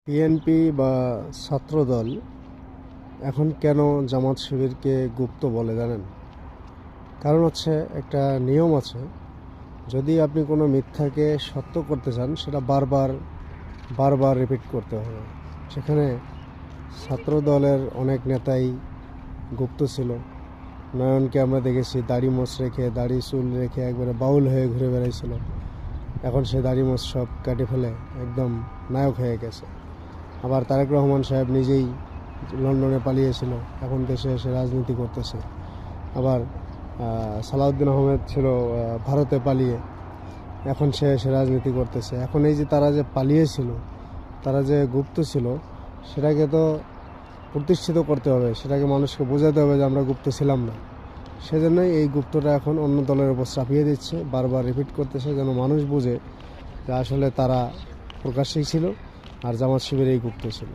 BNP বা ছাত্রদল এখন কেন জামাত শিবিরকে গুপ্ত বলে জানেন? কারণ হচ্ছে একটা নিয়ম আছে, যদি আপনি কোনো মিথ্যাকে সত্য করতে চান সেটা বারবার বারবার রিপিট করতে হবে। সেখানে ছাত্রদলের অনেক নেতাই গুপ্ত ছিল। নয়নকে আমরা দেখেছি দাড়ি মোছ রেখে, দাড়ি চুল রেখে একবারে বাউল হয়ে ঘুরে বেড়াইছিল। এখন সে দাড়ি মোছ সব কেটে ফেলে একদম নায়ক হয়ে গেছে। আবার তারেক রহমান সাহেব নিজেই লন্ডনে পালিয়েছিল, এখন দেশে এসে রাজনীতি করতেছে। আবার সালাউদ্দিন আহমেদ ছিল ভারতে পালিয়ে, এখন সে এসে রাজনীতি করতেছে। এখন এই যে তারা যে পালিয়েছিল, তারা যে গুপ্ত ছিল, সেটাকে তো প্রতিষ্ঠিত করতে হবে, সেটাকে মানুষকে বোঝাতে হবে যে আমরা গুপ্ত ছিলাম না। সেজন্যই এই গুপ্তটা এখন অন্য দলের উপর চাপিয়ে দিচ্ছে, বারবার রিপিট করতেছে, যেন মানুষ বোঝে যে আসলে তারা প্রকাশ্যেই ছিল আর জামাত শিবির এই গুপ্ত ছিল।